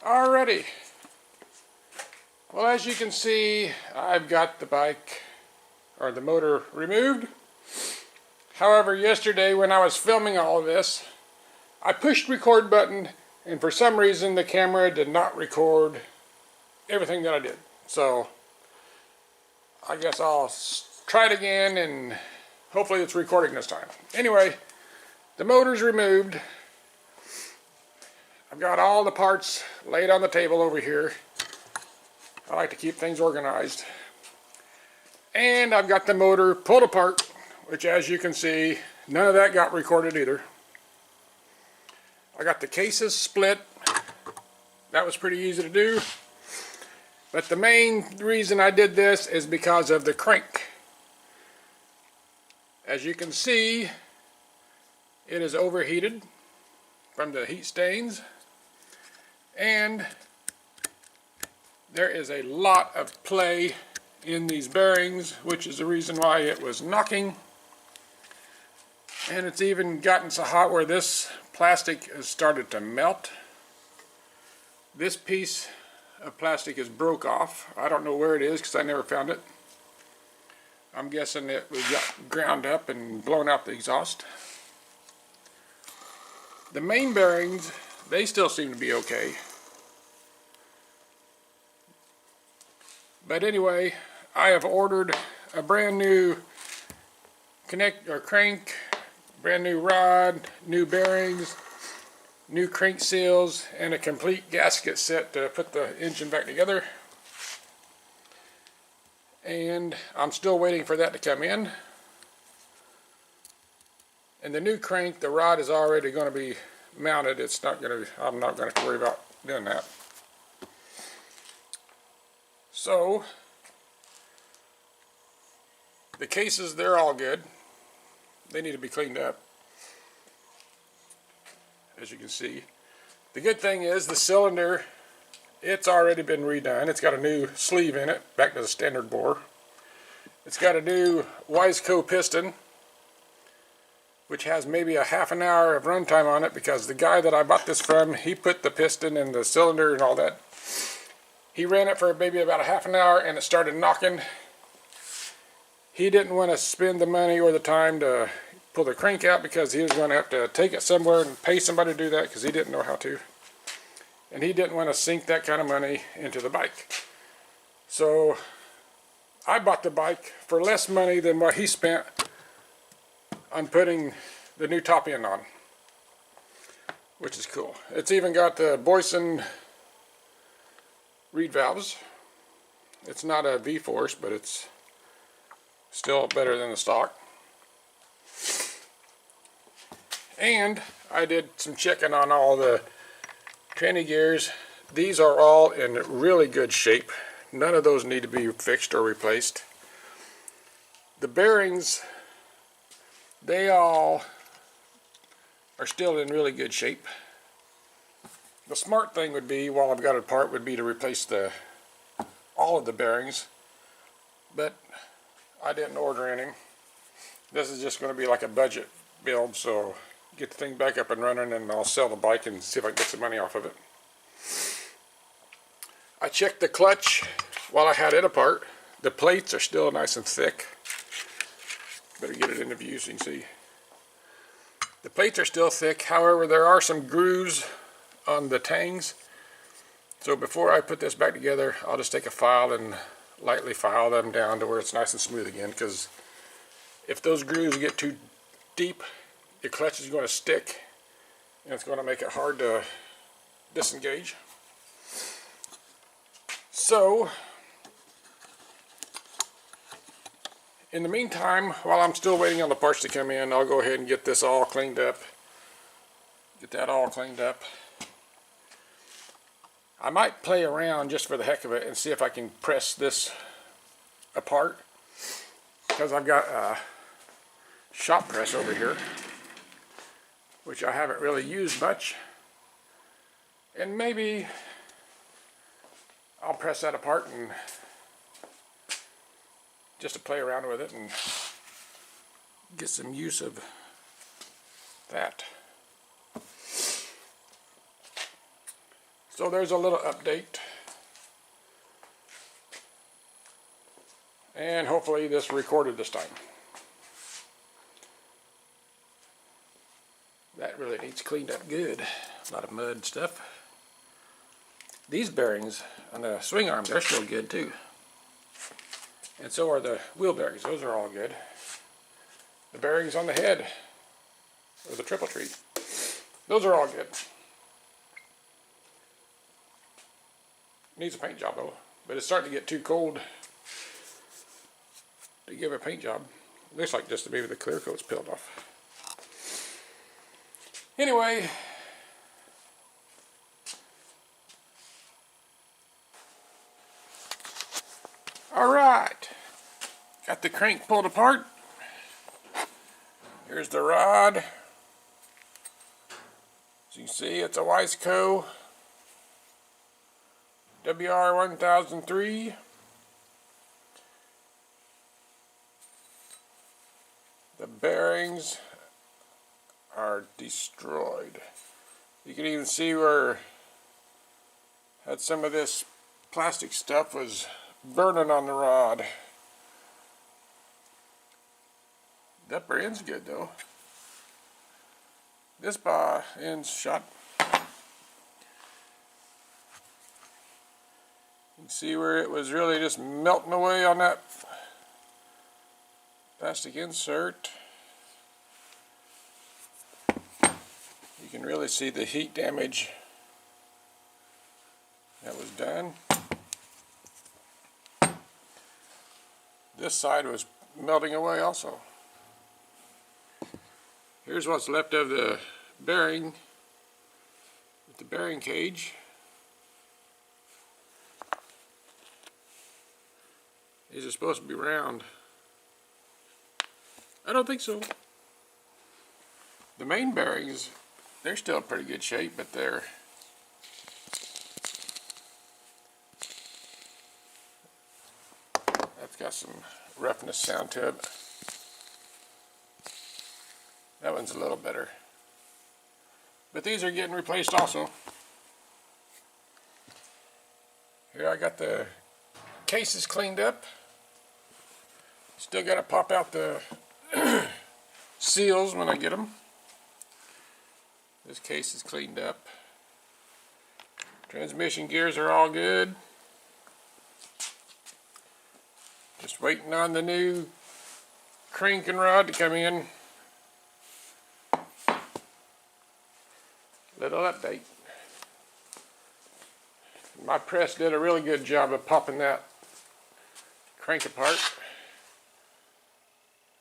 Alrighty. Well, as you can see, I've got the bike, or the motor, removed. However, yesterday when I was filming all of this, I pushed record button, and for some reason the camera did not record everything that I did. So, I guess I'll try it again, and hopefully it's recording this time. Anyway, the motor's removed. I've got all the parts laid on the table over here. I like to keep things organized. And I've got the motor pulled apart, which, as you can see, none of that got recorded either. I got the cases split. That was pretty easy to do. But the main reason I did this is because of the crank. As you can see, it is overheated from the heat stains. And there is a lot of play in these bearings, which is the reason why it was knocking. And it's even gotten so hot where this plastic has started to melt. This piece of plastic is broke off. I don't know where it is because I never found it. I'm guessing it got ground up and blown out the exhaust. The main bearings, they still seem to be okay. But anyway, I have ordered a brand new crank, brand new rod, new bearings, new crank seals, and a complete gasket set to put the engine back together. And I'm still waiting for that to come in. And the new crank, the rod is already going to be mounted. I'm not going to worry about doing that. So, the cases, they're all good. They need to be cleaned up, as you can see. The good thing is the cylinder, it's already been redone. It's got a new sleeve in it, back to the standard bore. It's got a new YZ125 piston, which has maybe a half an hour of runtime on it because the guy that I bought this from, he put the piston in the cylinder and all that. He ran it for maybe about a half an hour and it started knocking. He didn't want to spend the money or the time to pull the crank out because he was going to have to take it somewhere and pay somebody to do that because he didn't know how to. And he didn't want to sink that kind of money into the bike. So I bought the bike for less money than what he spent on putting the new top end on, which is cool. It's even got the Boyson reed valves. It's not a V-force, but it's still better than the stock. And I did some checking on all the tranny gears. These are all in really good shape. None of those need to be fixed or replaced. The bearings, they all are still in really good shape. The smart thing would be, while I've got it apart, would be to replace all of the bearings. But I didn't order any. This is just going to be like a budget build, so get the thing back up and running and I'll sell the bike and see if I can get some money off of it. I checked the clutch while I had it apart. The plates are still nice and thick. Better get it into view so you can see. The plates are still thick, however there are some grooves on the tangs. So before I put this back together, I'll just take a file and lightly file them down to where it's nice and smooth again, because if those grooves get too deep, your clutch is going to stick and it's going to make it hard to disengage. So in the meantime, while I'm still waiting on the parts to come in, I'll go ahead and get this all cleaned up. Get that all cleaned up. I might play around just for the heck of it and see if I can press this apart, because I've got a shop press over here, which I haven't really used much, and maybe I'll press that apart and just to play around with it and get some use of that. So there's a little update. And hopefully this recorded this time. That really needs cleaned up good. A lot of mud and stuff. These bearings on the swing arm, they're still good too. And so are the wheel bearings. Those are all good. The bearings on the head, or the triple tree, those are all good. Needs a paint job though, but it's starting to get too cold to give a paint job. Looks like just maybe the clear coat's peeled off. Anyway, alright, got the crank pulled apart. Here's the rod. As you can see, it's a YZ125 WR1003. The bearings are destroyed. You can even see where had some of this plastic stuff was burning on the rod. The upper end's good though. This bar end's shot. You can see where it was really just melting away on that plastic insert. You can really see the heat damage that was done. This side was melting away also. Here's what's left of the bearing with the bearing cage. These are supposed to be round. I don't think so. The main bearings, they're still in pretty good shape, but that's got some roughness sound to it. That one's a little better. But these are getting replaced also. Here I got the cases cleaned up. Still got to pop out the seals when I get them. This case is cleaned up. Transmission gears are all good. Just waiting on the new crank and rod to come in. Little update. My press did a really good job of popping that crank apart.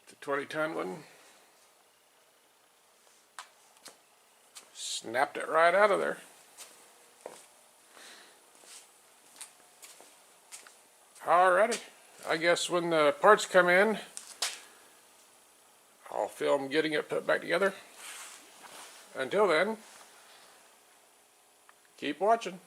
It's a 20-ton one. Snapped it right out of there. Alrighty. I guess when the parts come in, I'll film getting it put back together. Until then, keep watching.